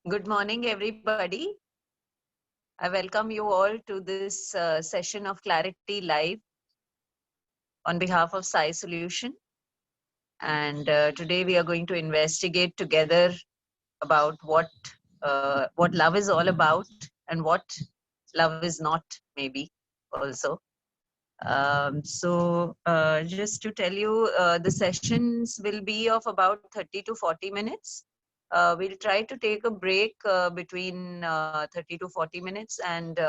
Good morning, everybody. I welcome you all to this session of Clarity Live on behalf of Sai Solution. And today we are going to investigate together about what love is all about and what love is not, maybe also. Just to tell you, the sessions will be of about 30 to 40 minutes. We'll try to take a break between 30 to 40 minutes, and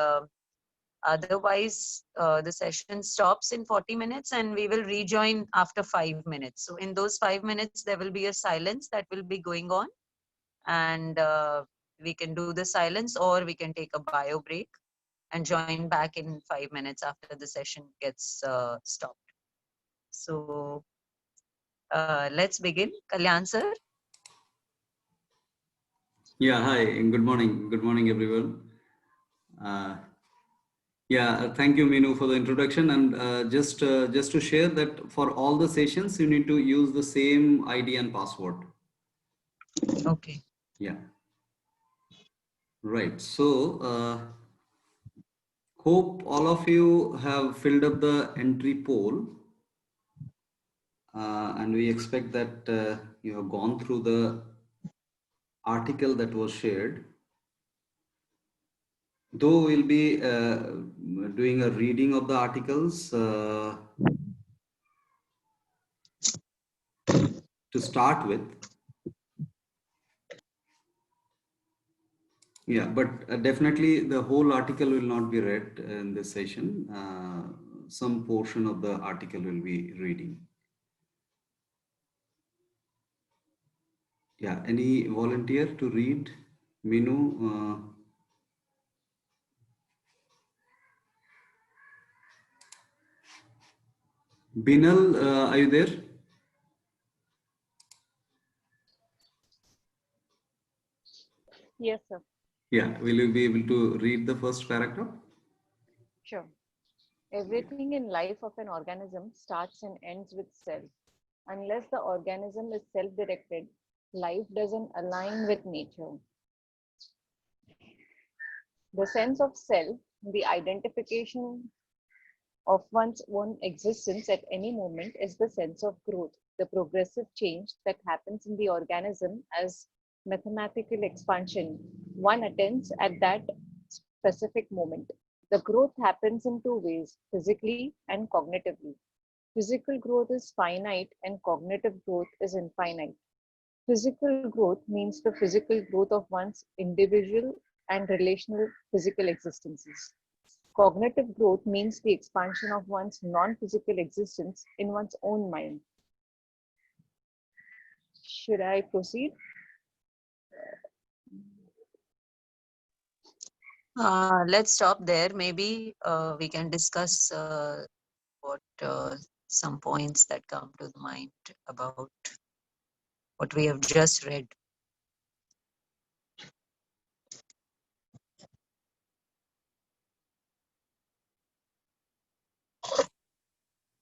otherwise the session stops in 40 minutes and we will rejoin after 5 minutes. So in those 5 minutes, there will be a silence that will be going on, and we can do the silence or we can take a bio break and join back in 5 minutes after the session gets stopped. So let's begin. Kalyan sir. Yeah, hi, and good morning. Good morning, everyone. Thank you, Meenu, for the introduction. And just to share that for all the sessions, you need to use the same ID and password. Okay. Yeah. Right. So, hope all of you have filled up the entry poll. And we expect that you have gone through the article that was shared. Though we'll be doing a reading of the articles to start with. Yeah, but definitely the whole article will not be read in this session. Some portion of the article will be reading. Yeah, any volunteer to read? Meenu? Binal, are you there? Yes, sir. Yeah, will you be able to read the first paragraph? Sure. Everything in life of an organism starts and ends with self. Unless the organism is self-directed, life doesn't align with nature. The sense of self, the identification of one's own existence at any moment, is the sense of growth, the progressive change that happens in the organism as mathematical expansion one attends at that specific moment. The growth happens in two ways, physically and cognitively. Physical growth is finite and cognitive growth is infinite. Physical growth means the physical growth of one's individual and relational physical existences. Cognitive growth means the expansion of one's non-physical existence in one's own mind. Should I proceed? Let's stop there. Maybe we can discuss what some points that come to the mind about what we have just read.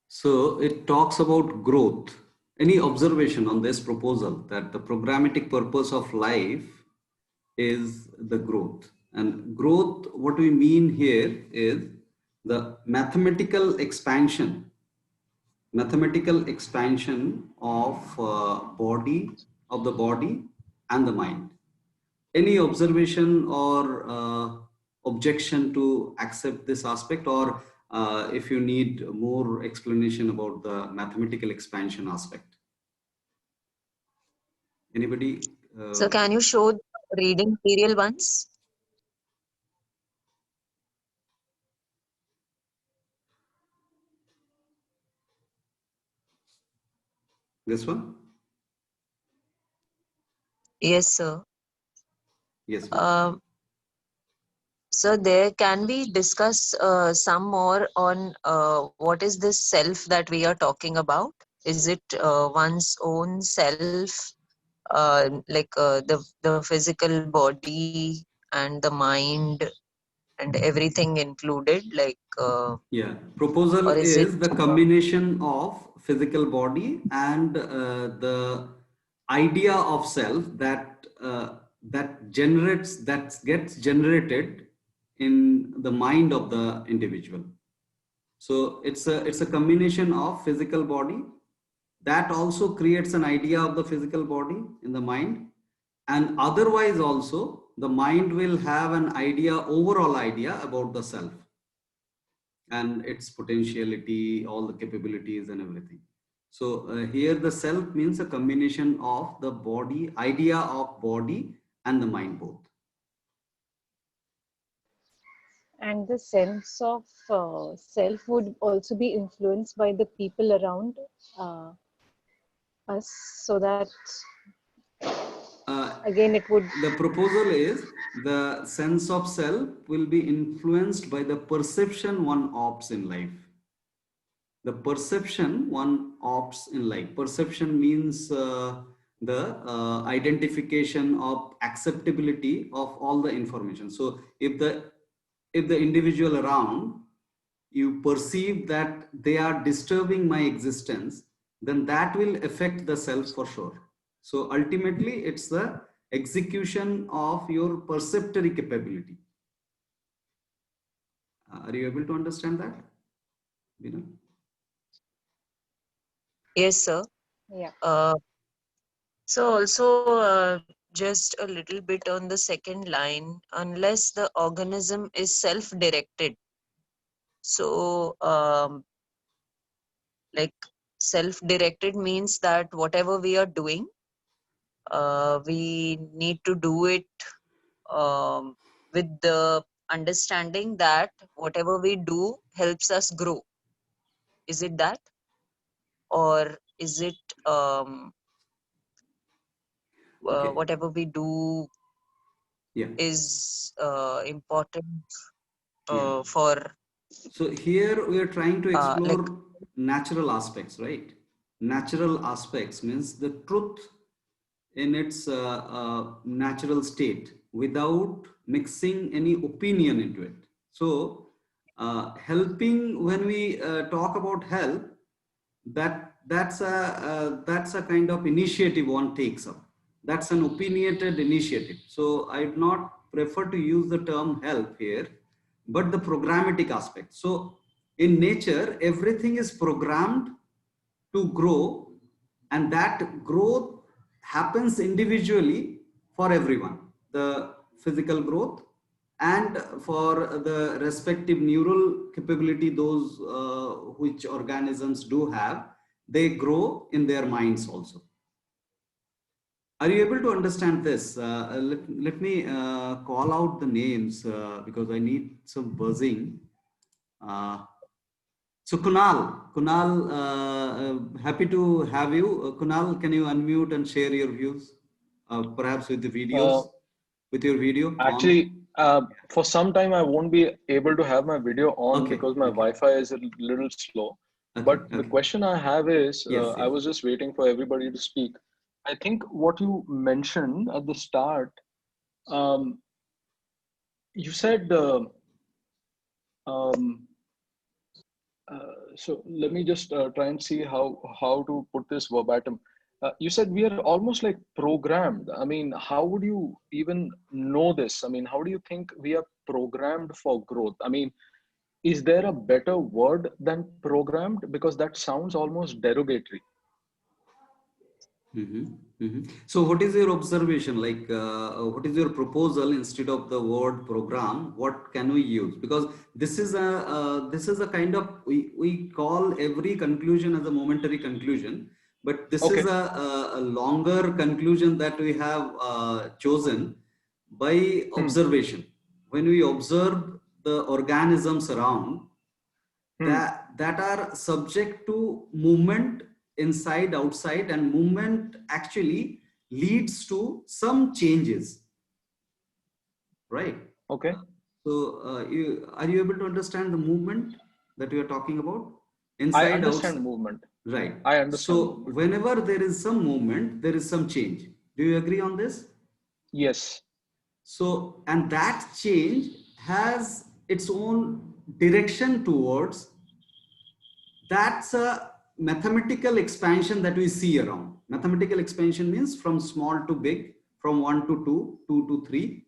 So it talks about growth. Any observation on this proposal that the programmatic purpose of life is the growth? And growth, what we mean here is the mathematical expansion of the body and the mind. Any observation or objection to accept this aspect, or if you need more explanation about the mathematical expansion aspect? Anybody? So can you show the reading serial once? This one? Yes, sir. Yes. So there can we discuss some more on what is this self that we are talking about? Is it one's own self, like the physical body and the mind and everything included, like? Yeah. Proposal Or is is it the combination of physical body and the idea of self, that that gets generated in the mind of the individual. So it's a combination of physical body that also creates an idea of the physical body in the mind, and otherwise also the mind will have an idea, overall idea about the self and its potentiality, all the capabilities and everything. So here the self means a combination of the body, idea of body and the mind both. And the sense of self would also be influenced by the people around uh, us, so that again it would. The proposal is the sense of self will be influenced by the perception one opts in life. The perception one opts in life. Perception means the identification of acceptability of all the information. So if the individual around you perceive that they are disturbing my existence, then that will affect the self for sure. So ultimately it's the execution of your perceptory capability. Are you able to understand that? Veena? Yes, sir. Yeah. So also just a little bit on the second line, unless the organism is self-directed. So like self-directed means that whatever we are doing, we need to do it with the understanding that whatever we do helps us grow. Is it that? Or is it Okay. whatever we do Yeah. is important Yeah. for So here we are trying to like explore natural aspects, right? Natural aspects means the truth in its natural state without mixing any opinion into it. So helping, when we talk about help, that's a kind of initiative one takes up. That's an opinionated initiative. So I'd not prefer to use the term help here, but the programmatic aspect. So in nature, everything is programmed to grow, and that growth happens individually for everyone. The physical growth and for the respective neural capability, those which organisms do have, they grow in their minds also. Are you able to understand this? Let me call out the names because I need some buzzing. So Kunal, happy to have you. Kunal, can you unmute and share your views, perhaps with the Uh, videos, with your video on? Actually, for some time I won't be able to have my video on Okay, because my okay, Wi-Fi is a little slow. okay, But the okay. question I have is, Yes, I yes. was just waiting for everybody to speak. I think what you mentioned at the start, um, you said, um, so let me just try and see how to put this verbatim. You said we are almost like programmed. I mean, how would you even know this? I mean, how do you think we are programmed for growth? I mean, is there a better word than programmed? Because that sounds almost derogatory. So what is your observation? Like, what is your proposal instead of the word program? What can we use? Because this is a kind of, we call every conclusion as a momentary conclusion, but this is Okay. a longer conclusion that we have chosen by Hmm. observation. When we observe the organisms around, Hmm. that are subject to movement inside outside, and movement actually leads to some changes, right? Okay. So are you able to understand the movement that we are talking about, I inside understand outside? movement. Right. I So understand movement. whenever there is some movement, there is some change. Do you agree on this? Yes. So, and that change has its own direction towards, that's a mathematical expansion that we see around. Mathematical expansion means from small to big, from 1 to 2, 2 to 3,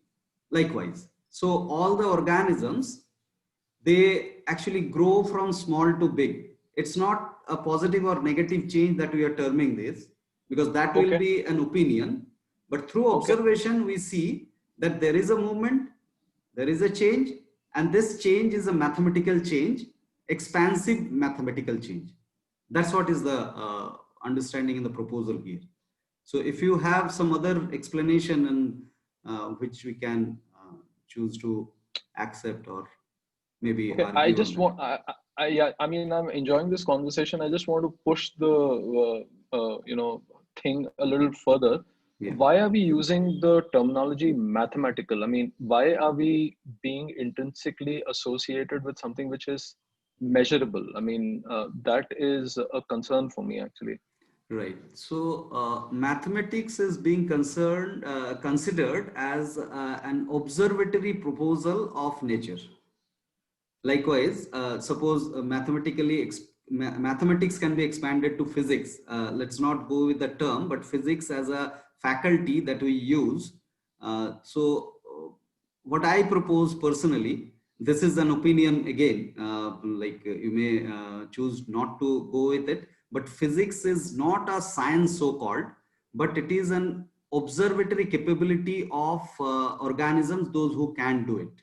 likewise. So all the organisms, they actually grow from small to big. It's not a positive or negative change that we are terming this, because that will Okay. be an opinion. But through Okay. observation, we see that there is a movement, there is a change, and this change is a mathematical change, expansive mathematical change. That's what is the understanding in the proposal here. So if you have some other explanation and which we can choose to accept or maybe Okay, I argue on just that. want, yeah, I mean, I'm enjoying this conversation. I just want to push the, thing a little further. Yeah. Why are we using the terminology mathematical? I mean, why are we being intrinsically associated with something which is measurable? I mean, that is a concern for me, actually. Right. So mathematics is being considered as an observatory proposal of nature. Likewise, suppose mathematics can be expanded to physics. Let's not go with the term, but physics as a faculty that we use. What I propose personally, this is an opinion again, you may choose not to go with it, but physics is not a science so-called, but it is an observatory capability of organisms, those who can do it.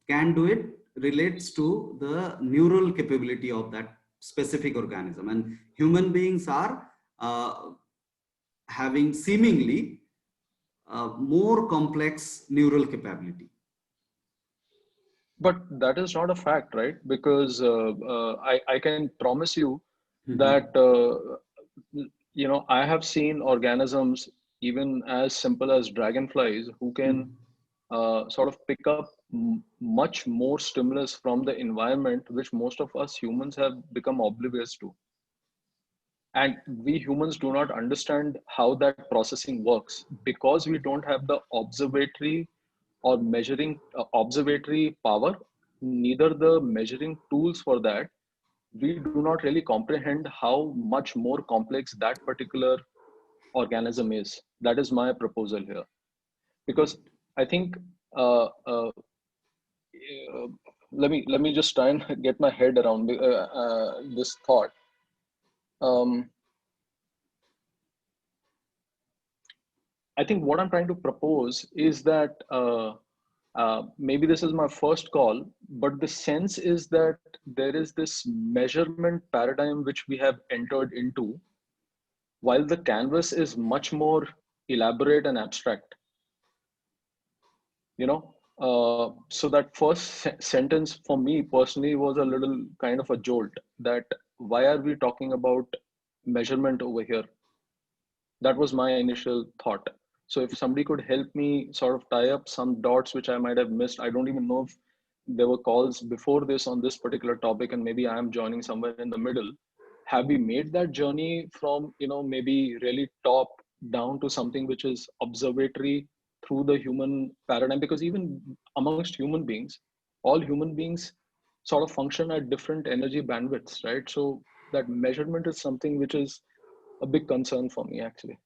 Can do it relates to the neural capability of that specific organism, and human beings are having seemingly more complex neural capability. But that is not a fact, right? Because I can promise you that, I have seen organisms even as simple as dragonflies who can sort of pick up much more stimulus from the environment, which most of us humans have become oblivious to. And we humans do not understand how that processing works because we don't have the observatory or measuring observatory power, neither the measuring tools for that. We do not really comprehend how much more complex that particular organism is. That is my proposal here. Because I think uh, let me just try and get my head around this thought. Um, I think what I'm trying to propose is that maybe this is my first call, but the sense is that there is this measurement paradigm which we have entered into, while the canvas is much more elaborate and abstract. So that first sentence for me personally was a little kind of a jolt, that why are we talking about measurement over here? That was my initial thought. So if somebody could help me sort of tie up some dots which I might have missed. I don't even know if there were calls before this on this particular topic, and maybe I am joining somewhere in the middle. Have we made that journey from, maybe really top down to something which is observatory through the human paradigm? Because even amongst human beings, all human beings sort of function at different energy bandwidths, right? So that measurement is something which is a big concern for me, actually.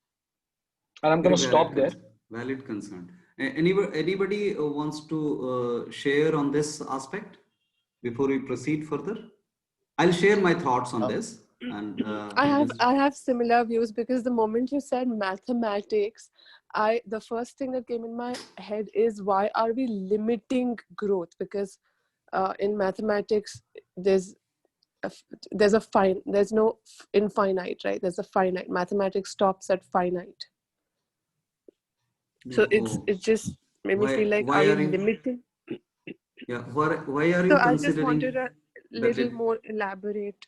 And I'm going Very to stop there. valid concern. Anybody wants to share on this aspect before we proceed further? I'll share my thoughts on this. And I have similar views, because the moment you said mathematics, the first thing that came in my head is, why are we limiting growth? Because in mathematics there's no infinite, right? There's a finite. Mathematics stops at finite. So it just made me feel like, are we limiting? Yeah, why are you So I just considering wanted a little more elaborate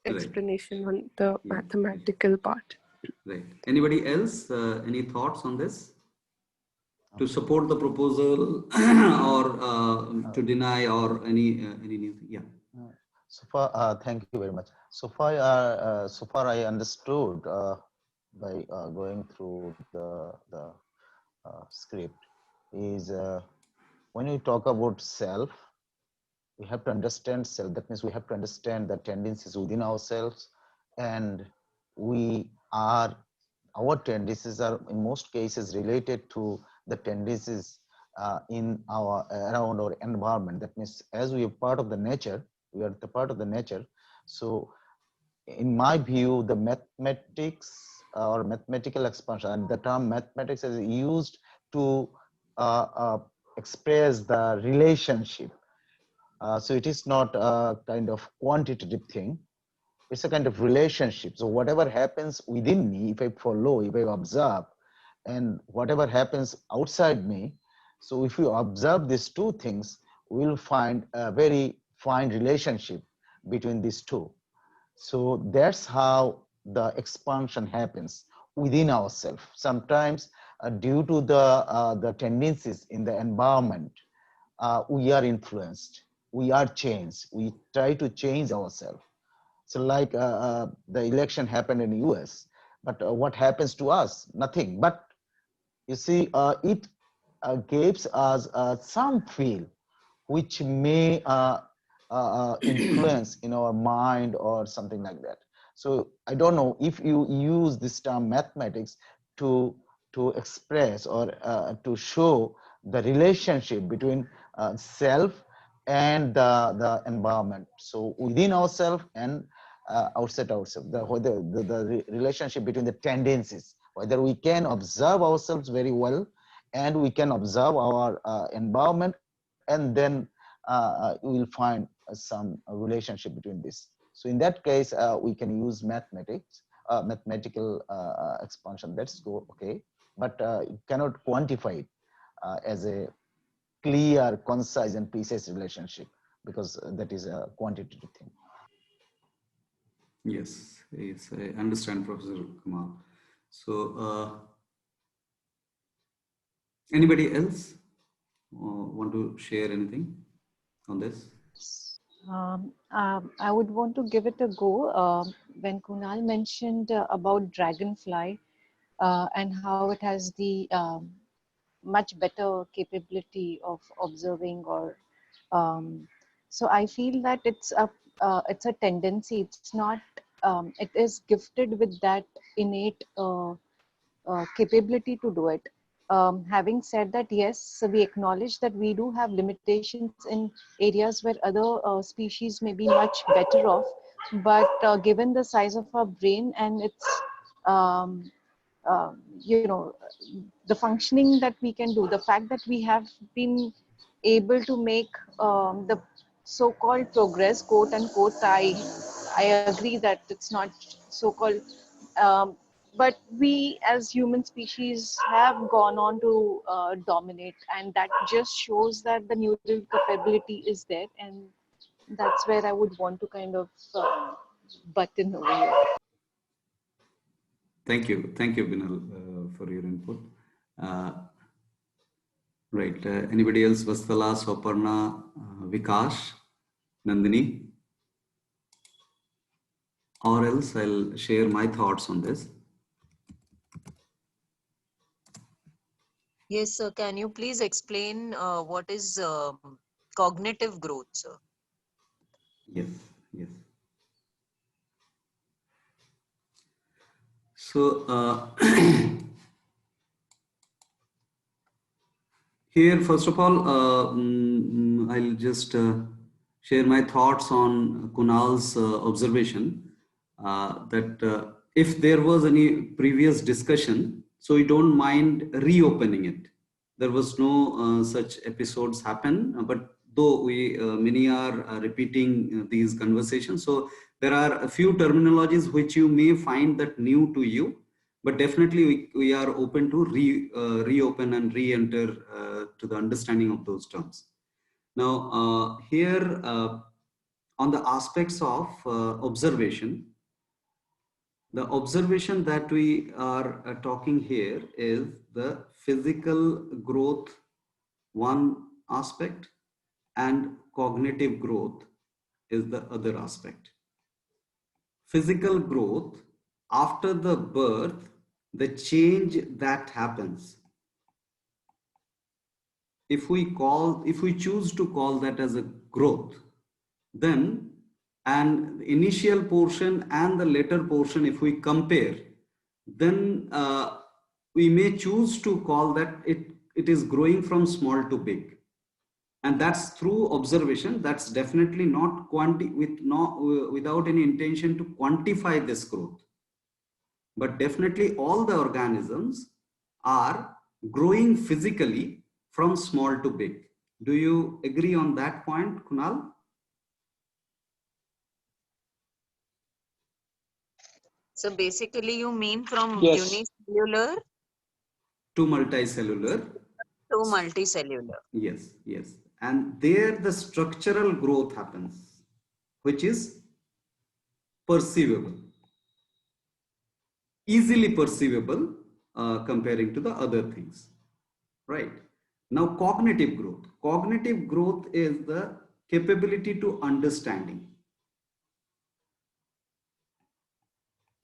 explanation on the mathematical part. Right. Anybody else? Any thoughts on this? To support the proposal or to deny, or any new thing? Yeah. So far, thank you very much. So far, I understood by going through the script is when we talk about self, we have to understand self. That means we have to understand the tendencies within ourselves, and we are our tendencies are in most cases related to the tendencies in our around our environment. That means as we are part of the nature, we are the part of the nature. So in my view, the mathematics or mathematical expansion, and the term mathematics is used to express the relationship. So it is not a kind of quantitative thing. It's a kind of relationship. So whatever happens within me, if I follow, if I observe, and whatever happens outside me, so if you observe these two things, we'll find a very fine relationship between these two. So that's how the expansion happens within ourselves. Sometimes due to the tendencies in the environment, we are influenced, we are changed, we try to change ourselves. So like the election happened in the US, but what happens to us? Nothing. But you see, it gives us some feel which may influence in our mind or something like that. So I don't know if you use this term mathematics to express or to show the relationship between self and the environment. So within ourselves and outside ourselves, the relationship between the tendencies, whether we can observe ourselves very well and we can observe our environment, and then we will find some relationship between this. So in that case, we can use mathematics, mathematical expansion. That's go okay, but you cannot quantify it as a clear, concise, and precise relationship, because that is a quantitative thing. Yes, yes, I understand, Professor Kumar. So, anybody else want to share anything on this? I would want to give it a go. When Kunal mentioned about Dragonfly and how it has the much better capability of observing, or so I feel that it's a tendency. It's not. It is gifted with that innate capability to do it. Having said that, yes, so we acknowledge that we do have limitations in areas where other species may be much better off. But given the size of our brain and its, um, you know, the functioning that we can do, the fact that we have been able to make the so-called progress, quote unquote, I agree that it's not so-called. Um, but we as human species have gone on to dominate, and that just shows that the neural capability is there, and that's where I would want to kind of butt in over here. Thank you, Binal, for your input. Right, anybody else? Vastala, Swaparna, Vikash, Nandini? Or else I'll share my thoughts on this. Yes, sir. Can you please explain what is cognitive growth, sir? Yes, yes. So here, first of all, I'll just share my thoughts on Kunal's observation that if there was any previous discussion, so we don't mind reopening it. There was no such episodes happen, but though we many are repeating these conversations, so there are a few terminologies which you may find that new to you, but definitely we are open to reopen and re-enter to the understanding of those terms. Now here on the aspects of observation, the observation that we are talking here is the physical growth, one aspect, and cognitive growth is the other aspect. Physical growth, after the birth, the change that happens, if we choose to call that as a growth, then and the initial portion and the later portion, if we compare, then we may choose to call that it is growing from small to big. And that's through observation. That's definitely not without any intention to quantify this growth. But definitely all the organisms are growing physically from small to big. Do you agree on that point, Kunal? So basically you mean from Yes. unicellular To multicellular. to multicellular. Yes, yes. And there the structural growth happens, which is perceivable, easily perceivable comparing to the other things, right? Now, cognitive growth. Cognitive growth is the capability to understanding.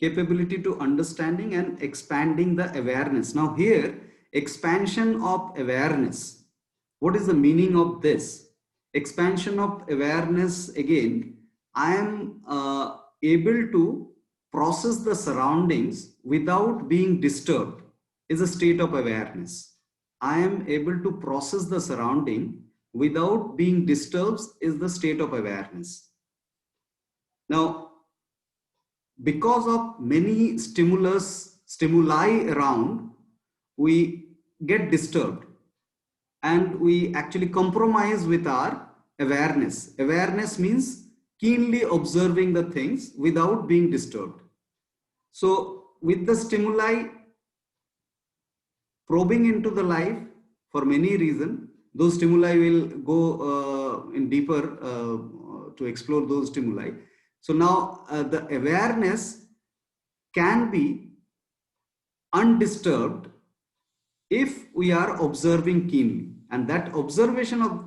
Capability to understanding and expanding the awareness. Now here, expansion of awareness. What is the meaning of this? Expansion of awareness, again, I am able to process the surroundings without being disturbed is a state of awareness. I am able to process the surrounding without being disturbed is the state of awareness. Now, because of many stimuli around, we get disturbed and we actually compromise with our awareness. Awareness means keenly observing the things without being disturbed. So with the stimuli probing into the life for many reasons, those stimuli will go in deeper to explore those stimuli. So now the awareness can be undisturbed if we are observing keenly, and that observation of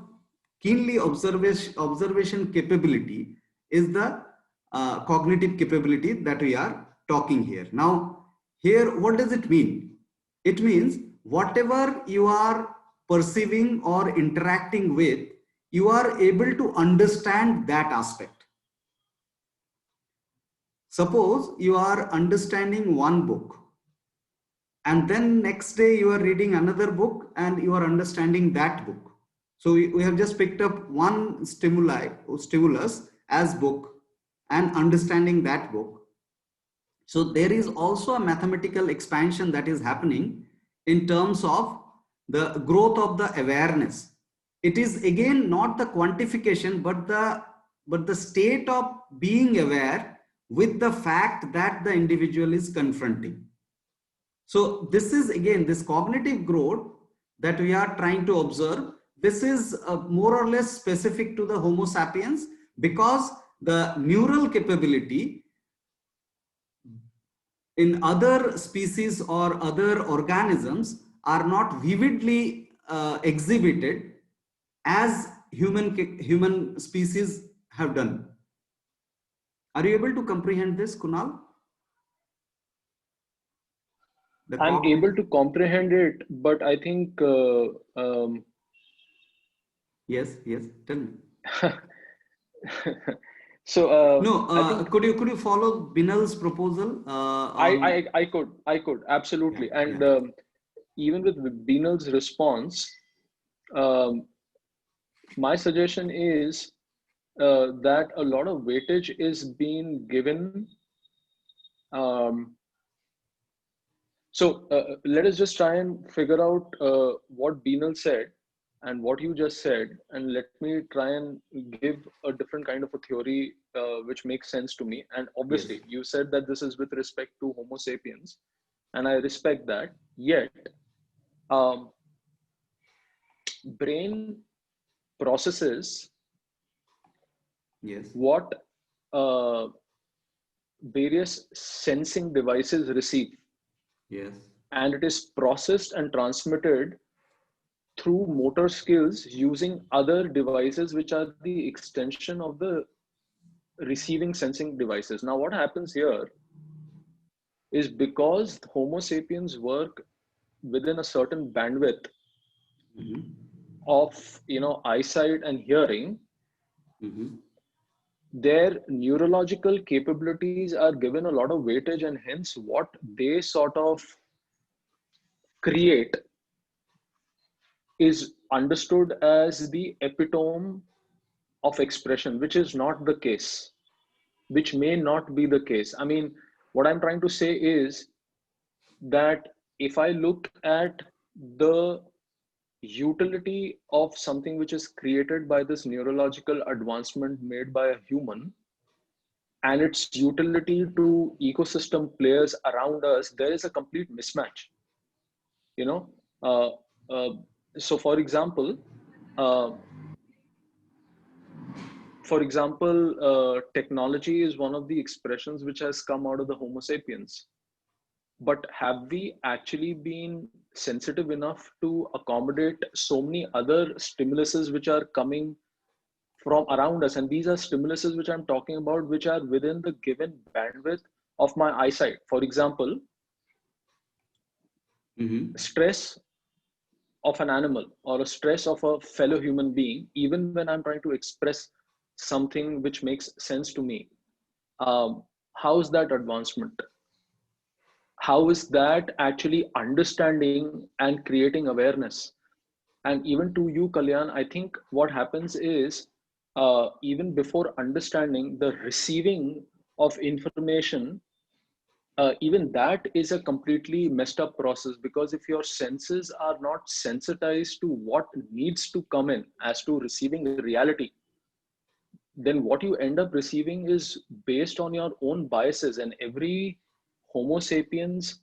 keenly observation capability is the cognitive capability that we are talking here. Now here, what does it mean? It means whatever you are perceiving or interacting with, you are able to understand that aspect. Suppose you are understanding one book and then next day you are reading another book and you are understanding that book. So we have just picked up one stimulus as book and understanding that book. So there is also a mathematical expansion that is happening in terms of the growth of the awareness. It is again not the quantification, but the state of being aware with the fact that the individual is confronting. So this is again this cognitive growth that we are trying to observe. This is more or less specific to the Homo sapiens because the neural capability in other species or other organisms are not vividly exhibited as human species have done. Are you able to comprehend this, Kunal? I'm able to comprehend it, but I think Yes, tell me. so No, I think could you follow Binal's proposal? I could absolutely, Yeah, and yeah. even with Binal's response, um, my suggestion is that a lot of weightage is being given. Um, so let us just try and figure out what Binal said and what you just said, and let me try and give a different kind of a theory which makes sense to me. And Yes. obviously, you said that this is with respect to Homo sapiens, and I respect that. Yet, um, brain processes Yes. what various sensing devices receive, Yes. and it is processed and transmitted through motor skills using other devices which are the extension of the receiving sensing devices. Now what happens here is, because Homo sapiens work within a certain bandwidth Mm-hmm. of eyesight and hearing, Mm-hmm. their neurological capabilities are given a lot of weightage, and hence what they sort of create is understood as the epitome of expression, which is not the case, which may not be the case. I mean, what I'm trying to say is that if I look at the utility of something which is created by this neurological advancement made by a human and its utility to ecosystem players around us, there is a complete mismatch. You know, uh, uh, so uh, for example, technology is one of the expressions which has come out of the Homo sapiens. But have we actually been sensitive enough to accommodate so many other stimuluses which are coming from around us? And these are stimuluses which I'm talking about, which are within the given bandwidth of my eyesight. For example, stress of an animal or a stress of a fellow human being, even when I'm trying to express something which makes sense to me. How is that advancement? How is that actually understanding and creating awareness? And even to you, Kalyan, I think what happens is even before understanding, the receiving of information, even that is a completely messed up process, because if your senses are not sensitized to what needs to come in as to receiving reality, then what you end up receiving is based on your own biases. And every Homo sapiens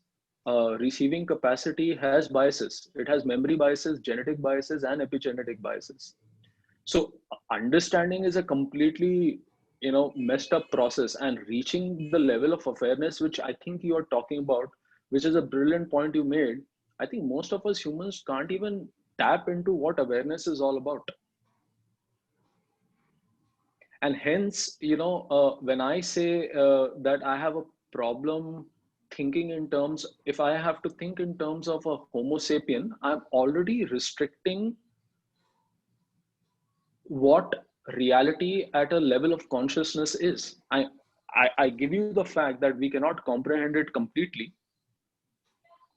receiving capacity has biases. It has memory biases, genetic biases, and epigenetic biases. So understanding is a completely, messed up process, and reaching the level of awareness which I think you are talking about, which is a brilliant point you made. I think most of us humans can't even tap into what awareness is all about. And hence, when I say that I have a problem thinking in terms, if I have to think in terms of a Homo sapien, I'm already restricting what reality at a level of consciousness is. I give you the fact that we cannot comprehend it completely,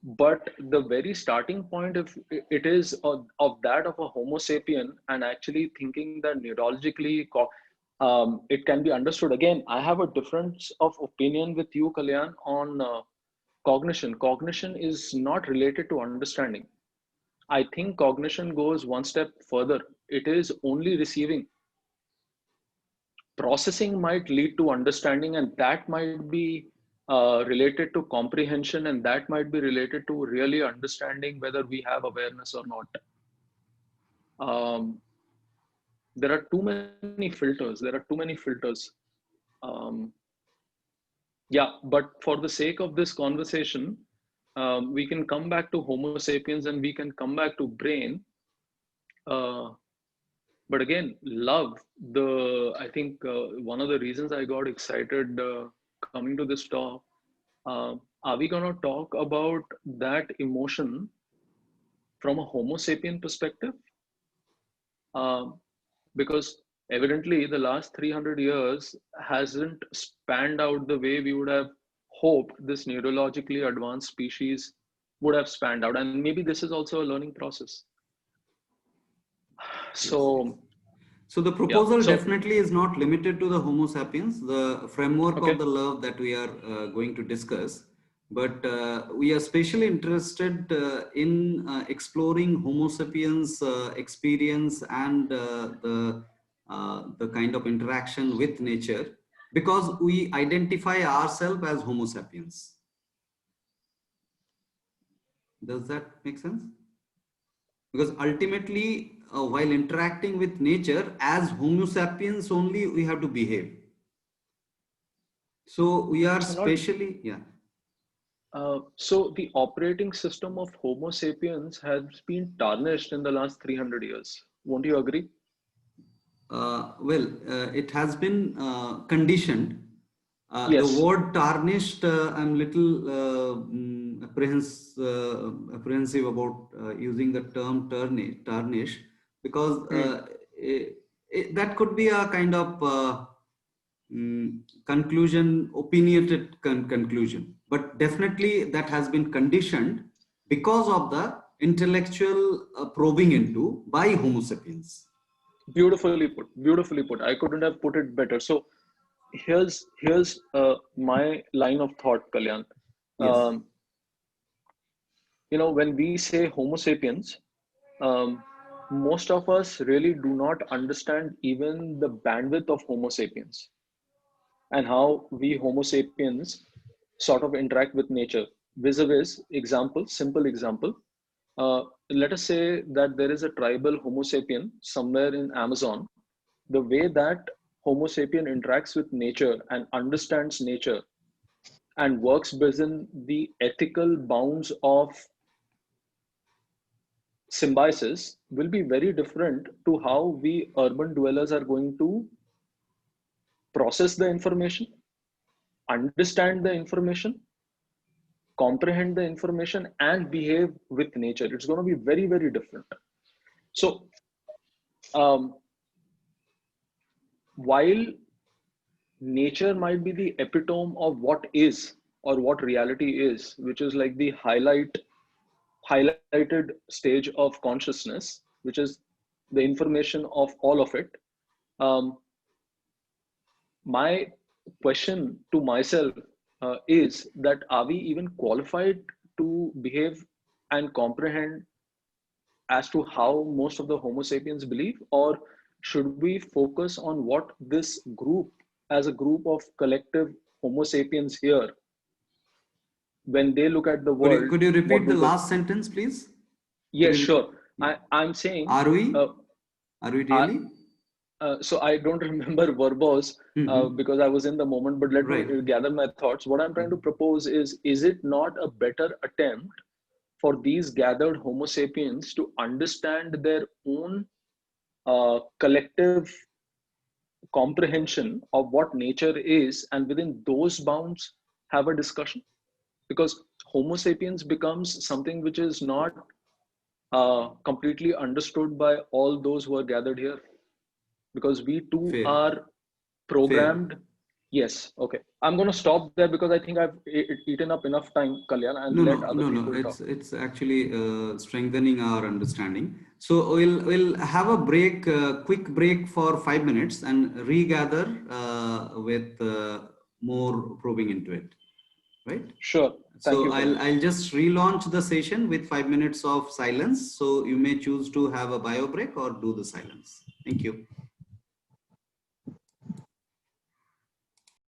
but the very starting point, if it is of that of a Homo sapien, and actually thinking that neurologically it can be understood. Again, I have a difference of opinion with you, Kalyan, on cognition. Cognition is not related to understanding. I think cognition goes one step further. It is only receiving. Processing might lead to understanding, and that might be related to comprehension, and that might be related to really understanding whether we have awareness or not. There are too many filters. Um, yeah, but for the sake of this conversation, we can come back to Homo sapiens and we can come back to brain. But again, love, I think one of the reasons I got excited coming to this talk, are we going to talk about that emotion from a Homo sapien perspective? Because evidently the last 300 years hasn't spanned out the way we would have hoped this neurologically advanced species would have spanned out. And maybe this is also a learning process. So, so the proposal yeah, so, definitely is not limited to the Homo sapiens, the framework okay. of the love that we are going to discuss. But we are especially interested in exploring Homo sapiens experience and the kind of interaction with nature, because we identify ourselves as Homo sapiens. Does that make sense? Because ultimately, while interacting with nature as Homo sapiens only, we have to behave. So we are specially, yeah. So the operating system of Homo sapiens has been tarnished in the last 300 years. Won't you agree? It has been conditioned. Yes. The word tarnished, I'm little apprehensive about using the term tarnish, because that could be a kind of conclusion, opinionated conclusion, but definitely that has been conditioned because of the intellectual probing into by Homo sapiens. Beautifully put. Beautifully put. I couldn't have put it better. So here's my line of thought, Kalyan. Yes. When we say Homo sapiens, most of us really do not understand even the bandwidth of Homo sapiens and how we Homo sapiens sort of interact with nature. Vis-a-vis example, simple example. Let us say that there is a tribal Homo sapien somewhere in Amazon. The way that Homo sapien interacts with nature and understands nature and works within the ethical bounds of symbiosis will be very different to how we urban dwellers are going to process the information, understand the information, comprehend the information, and behave with nature. It's going to be very, very different. So, while nature might be the epitome of what is or what reality is, which is like the highlighted stage of consciousness, which is the information of all of it. My question to myself is that are we even qualified to behave and comprehend as to how most of the Homo sapiens believe, or should we focus on what this group, as a group of collective Homo sapiens here, when they look at the world? Could you repeat what the do they... last sentence, please? Yes, Could you sure. repeat? I'm saying, Are we really? so I don't remember verbose because I was in the moment, but let me gather my thoughts. What I'm trying to propose is it not a better attempt for these gathered Homo sapiens to understand their own collective comprehension of what nature is, and within those bounds have a discussion? Because Homo sapiens becomes something which is not completely understood by all those who are gathered here, because we too are programmed. Yes. Okay. I'm going to stop there because I think I've eaten up enough time, Kalyan, and let other people talk. It's actually strengthening our understanding. So we'll have a break, quick break for 5 minutes, and regather with more probing into it. Right? Sure. Thank you. I'll just relaunch the session with 5 minutes of silence. So you may choose to have a bio break or do the silence. Thank you.